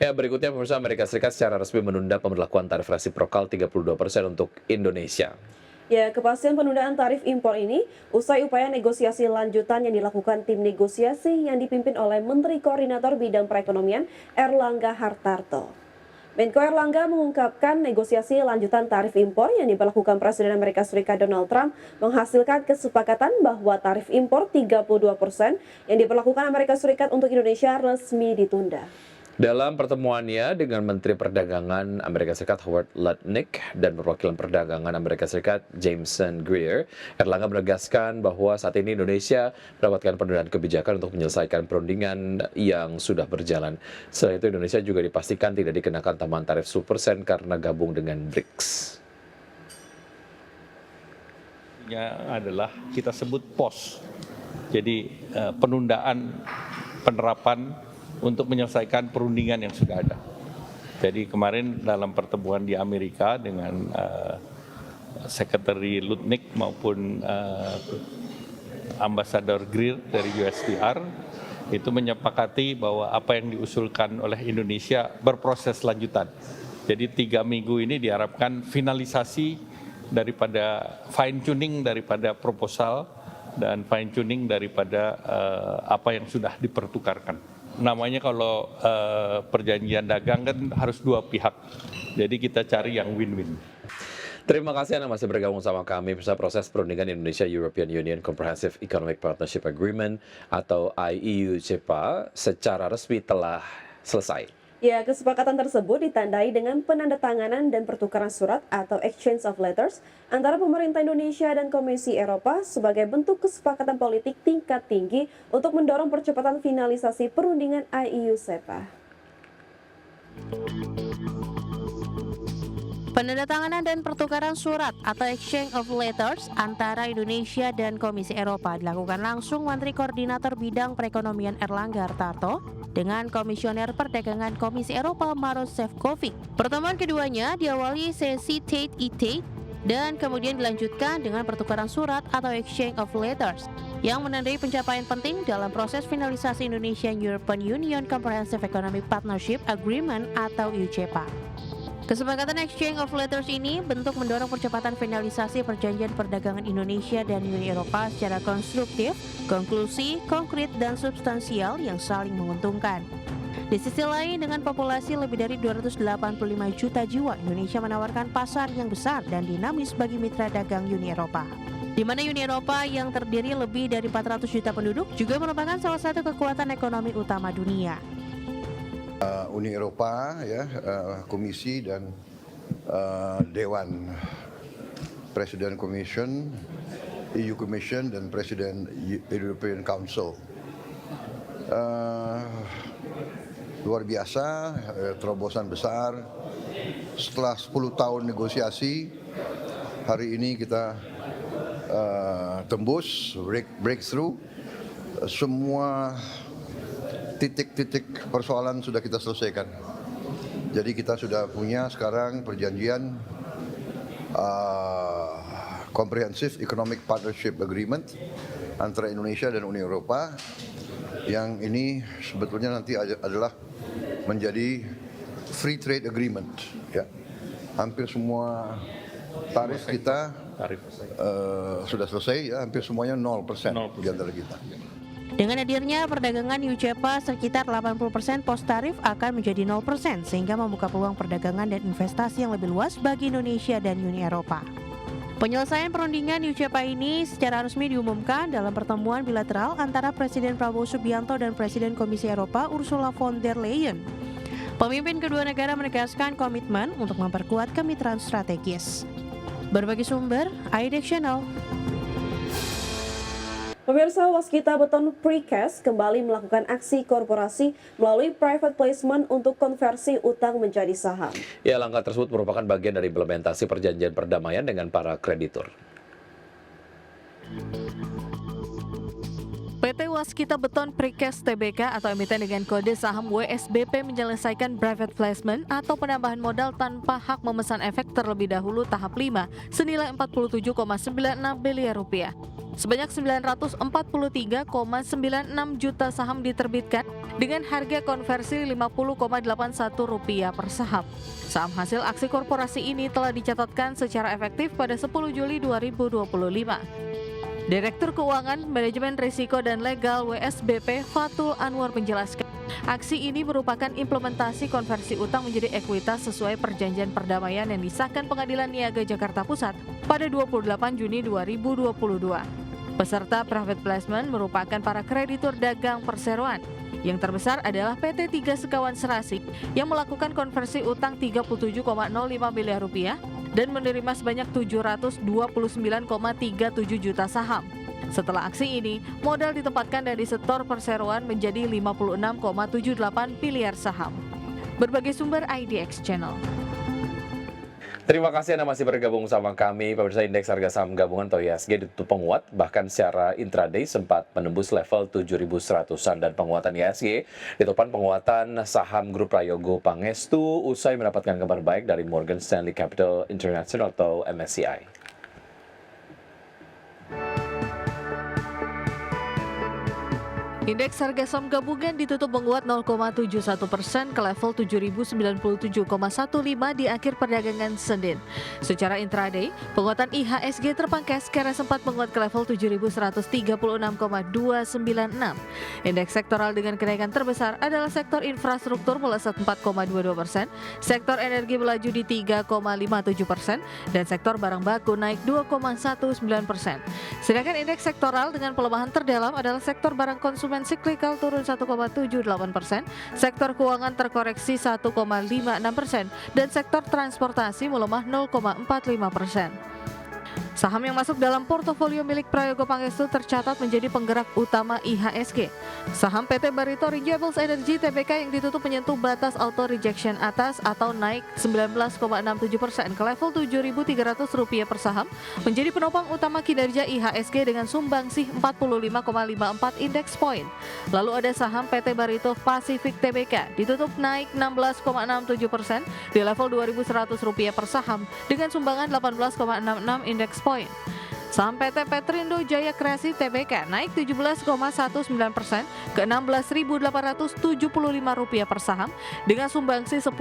Ya, berikutnya pemirsa, Amerika Serikat secara resmi menunda pemberlakuan tarif resiprokal 32% untuk Indonesia. Ya, kepastian penundaan tarif impor ini usai upaya negosiasi lanjutan yang dilakukan tim negosiasi yang dipimpin oleh Menteri Koordinator Bidang Perekonomian Erlangga Hartarto. Menko Erlangga mengungkapkan negosiasi lanjutan tarif impor yang diberlakukan Presiden Amerika Serikat Donald Trump menghasilkan kesepakatan bahwa tarif impor 32% yang diberlakukan Amerika Serikat untuk Indonesia resmi ditunda. Dalam pertemuannya dengan Menteri Perdagangan Amerika Serikat Howard Lutnick dan perwakilan perdagangan Amerika Serikat Jameson Greer, Erlangga menegaskan bahwa saat ini Indonesia mendapatkan penundaan kebijakan untuk menyelesaikan perundingan yang sudah berjalan. Selain itu, Indonesia juga dipastikan tidak dikenakan tambahan tarif 10% karena gabung dengan BRICS. Adalah kita sebut POS, jadi penundaan penerapan untuk menyelesaikan perundingan yang sudah ada. Jadi kemarin dalam pertemuan di Amerika dengan Sekretari Lutnick maupun Ambasador Greer dari USTR itu menyepakati bahwa apa yang diusulkan oleh Indonesia berproses lanjutan. Jadi 3 minggu ini diharapkan finalisasi daripada fine tuning daripada proposal dan fine tuning daripada apa yang sudah dipertukarkan. Namanya kalau perjanjian dagang kan harus dua pihak, jadi kita cari yang win-win. Terima kasih Anda masih bergabung sama kami bersama proses perundingan Indonesia-European Union Comprehensive Economic Partnership Agreement atau IEU-CEPA secara resmi telah selesai. Ya, kesepakatan tersebut ditandai dengan penandatanganan dan pertukaran surat atau exchange of letters antara pemerintah Indonesia dan Komisi Eropa sebagai bentuk kesepakatan politik tingkat tinggi untuk mendorong percepatan finalisasi perundingan IEU-CEPA. Penandatanganan dan pertukaran surat atau exchange of letters antara Indonesia dan Komisi Eropa dilakukan langsung Menteri Koordinator Bidang Perekonomian Erlangga Hartarto dengan Komisioner Perdagangan Komisi Eropa Maroš Šefčovič. Pertemuan keduanya diawali sesi Tate-Tate dan kemudian dilanjutkan dengan pertukaran surat atau exchange of letters yang menandai pencapaian penting dalam proses finalisasi Indonesia-European Union Comprehensive Economic Partnership Agreement atau IEU-CEPA. Kesepakatan exchange of letters ini bentuk mendorong percepatan finalisasi perjanjian perdagangan Indonesia dan Uni Eropa secara konstruktif, konklusi, konkret, dan substansial yang saling menguntungkan. Di sisi lain, dengan populasi lebih dari 285 juta jiwa, Indonesia menawarkan pasar yang besar dan dinamis bagi mitra dagang Uni Eropa. Di mana Uni Eropa yang terdiri lebih dari 400 juta penduduk juga merupakan salah satu kekuatan ekonomi utama dunia. Uni Eropa, Komisi dan Dewan Presiden Commission, EU Commission dan Presiden European Council. Luar biasa, terobosan besar. Setelah 10 tahun negosiasi, hari ini kita tembus breakthrough. Semua titik-titik persoalan sudah kita selesaikan. Jadi kita sudah punya sekarang perjanjian Comprehensive Economic Partnership Agreement antara Indonesia dan Uni Eropa, yang ini sebetulnya nanti adalah menjadi free trade agreement. Ya. Hampir semua tarif kita sudah selesai, ya, hampir semuanya 0% di antara kita. Dengan hadirnya perdagangan IEU-CEPA, sekitar 80% pos tarif akan menjadi 0%, sehingga membuka peluang perdagangan dan investasi yang lebih luas bagi Indonesia dan Uni Eropa. Penyelesaian perundingan IEU-CEPA ini secara resmi diumumkan dalam pertemuan bilateral antara Presiden Prabowo Subianto dan Presiden Komisi Eropa Ursula von der Leyen. Pemimpin kedua negara menegaskan komitmen untuk memperkuat kemitraan strategis. Berbagi sumber, IDX Channel. Pemirsa, Waskita Beton Precast kembali melakukan aksi korporasi melalui private placement untuk konversi utang menjadi saham. Ya, langkah tersebut merupakan bagian dari implementasi perjanjian perdamaian dengan para kreditur. PT PT Waskita Beton Precast Tbk atau emiten dengan kode saham WSBP menyelesaikan private placement atau penambahan modal tanpa hak memesan efek terlebih dahulu tahap 5 senilai 47,96 miliar rupiah. Sebanyak 943,96 juta saham diterbitkan dengan harga konversi Rp50,81 per saham. Saham hasil aksi korporasi ini telah dicatatkan secara efektif pada 10 Juli 2025. Direktur Keuangan, Manajemen Risiko dan Legal WSBP Fatul Anwar menjelaskan, aksi ini merupakan implementasi konversi utang menjadi ekuitas sesuai perjanjian perdamaian yang disahkan Pengadilan Niaga Jakarta Pusat pada 28 Juni 2022. Peserta private placement merupakan para kreditur dagang perseroan. Yang terbesar adalah PT Tiga Sekawan Serasi yang melakukan konversi utang 37,05 miliar rupiah dan menerima sebanyak 729,37 juta saham. Setelah aksi ini, modal ditempatkan dari sektor perseroan menjadi 56,78 miliar saham. Berbagai sumber IDX Channel. Terima kasih Anda masih bergabung sama kami. Pemirsa, indeks harga saham gabungan atau IHSG ditutup penguat, bahkan secara intraday sempat menembus level 7.100-an, dan penguatan IHSG ditopang penguatan saham grup Prayogo Pangestu usai mendapatkan kabar baik dari Morgan Stanley Capital International atau MSCI. Indeks harga saham gabungan ditutup menguat 0,71% ke level 7.097,15 di akhir perdagangan Senin. Secara intraday, penguatan IHSG terpangkas karena sempat menguat ke level 7.136,296. Indeks sektoral dengan kenaikan terbesar adalah sektor infrastruktur melesat 4,22%, sektor energi melaju di 3,57%, dan sektor barang baku naik 2,19%. Sedangkan indeks sektoral dengan pelemahan terdalam adalah sektor barang konsumen siklikal turun 1,78%, sektor keuangan terkoreksi 1,56%, dan sektor transportasi melemah 0,45%. Saham yang masuk dalam portofolio milik Prayogo Pangestu tercatat menjadi penggerak utama IHSG. Saham PT Barito Renewables Energy Tbk yang ditutup menyentuh batas auto rejection atas atau naik 19,67% ke level Rp7.300 per saham, menjadi penopang utama kinerja IHSG dengan sumbangsih 45,54 index point. Lalu ada saham PT Barito Pacific Tbk ditutup naik 16,67% di level Rp2.100 per saham dengan sumbangan 18,66 index point. Saham PT Petrindo Jaya Kreasi Tbk naik 17,19% ke Rp16.875 per saham dengan sumbangsi 10,19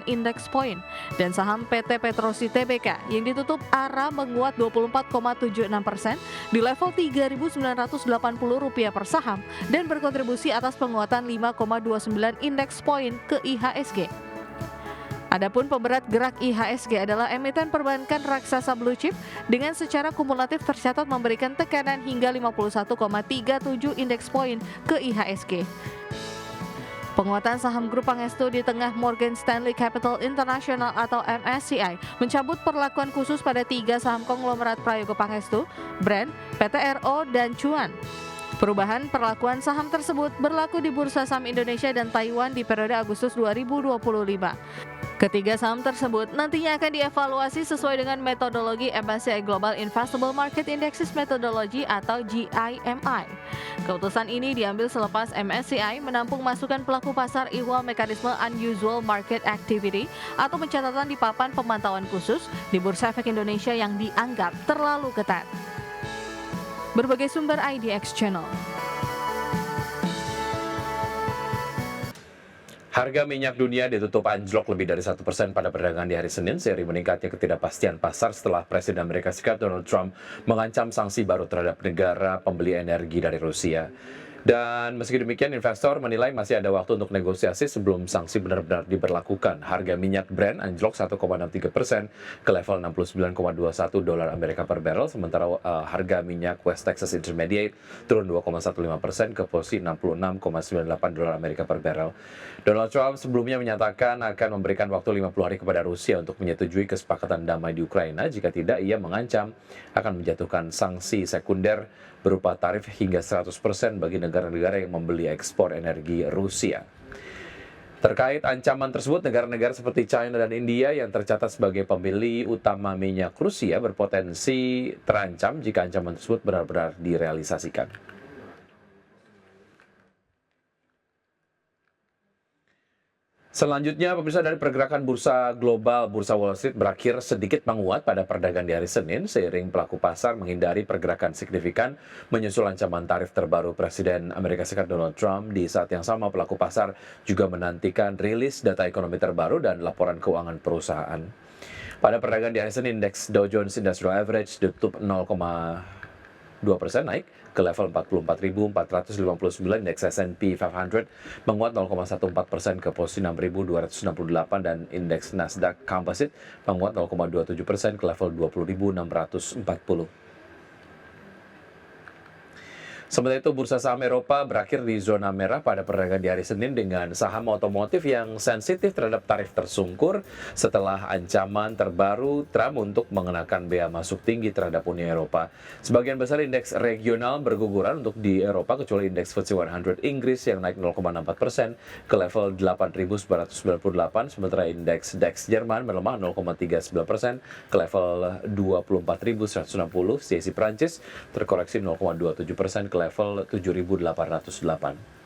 index point. Dan saham PT Petrosi Tbk yang ditutup ARA menguat 24,76% di level Rp3.980 per saham dan berkontribusi atas penguatan 5,29 index point ke IHSG. Adapun pemberat gerak IHSG adalah emiten perbankan raksasa blue chip dengan secara kumulatif tercatat memberikan tekanan hingga 51,37 indeks poin ke IHSG. Penguatan saham grup Pangestu di tengah Morgan Stanley Capital International atau MSCI mencabut perlakuan khusus pada 3 saham konglomerat Prayogo Pangestu, Brand, PTRO, dan Cuan. Perubahan perlakuan saham tersebut berlaku di Bursa Saham Indonesia dan Taiwan di periode Agustus 2025. Ketiga saham tersebut nantinya akan dievaluasi sesuai dengan metodologi MSCI Global Investable Market Indexes Methodology atau GIMI. Keputusan ini diambil selepas MSCI menampung masukan pelaku pasar ihwal mekanisme Unusual Market Activity atau pencatatan di papan pemantauan khusus di Bursa Efek Indonesia yang dianggap terlalu ketat. Berbagai sumber IDX Channel. Harga minyak dunia ditutup anjlok lebih dari 1% pada perdagangan di hari Senin, seiring meningkatnya ketidakpastian pasar setelah Presiden Amerika Serikat Donald Trump mengancam sanksi baru terhadap negara pembeli energi dari Rusia. Dan meski demikian, investor menilai masih ada waktu untuk negosiasi sebelum sanksi benar-benar diberlakukan. Harga minyak Brent anjlok 1,63% ke level $69,21 Amerika per barrel, sementara harga minyak West Texas Intermediate turun 2,15% ke posisi $66,98 Amerika per barrel. Donald Trump sebelumnya menyatakan akan memberikan waktu 50 hari kepada Rusia untuk menyetujui kesepakatan damai di Ukraina. Jika tidak, ia mengancam akan menjatuhkan sanksi sekunder berupa tarif hingga 100% bagi negara-negara yang membeli ekspor energi Rusia. Terkait ancaman tersebut, negara-negara seperti China dan India yang tercatat sebagai pembeli utama minyak Rusia berpotensi terancam jika ancaman tersebut benar-benar direalisasikan. Selanjutnya, pemirsa, dari pergerakan bursa global, bursa Wall Street berakhir sedikit menguat pada perdagangan di hari Senin seiring pelaku pasar menghindari pergerakan signifikan menyusul ancaman tarif terbaru Presiden Amerika Serikat Donald Trump. Di saat yang sama, pelaku pasar juga menantikan rilis data ekonomi terbaru dan laporan keuangan perusahaan. Pada perdagangan di hari Senin, indeks Dow Jones Industrial Average ditutup 0,2% naik ke level 44.459, indeks S&P 500 menguat 0,14% ke posisi 6.268 dan indeks Nasdaq Composite menguat 0,27% ke level 20.640. Sementara itu, bursa saham Eropa berakhir di zona merah pada perdagangan di hari Senin dengan saham otomotif yang sensitif terhadap tarif tersungkur setelah ancaman terbaru Trump untuk mengenakan bea masuk tinggi terhadap Uni Eropa. Sebagian besar indeks regional berguguran untuk di Eropa, kecuali indeks FTSE 100 Inggris yang naik 0,4% ke level 8.998, sementara indeks DAX Jerman melemah 0,39% ke level 24.160, CAC Prancis terkoreksi 0,27% ke level 7.808.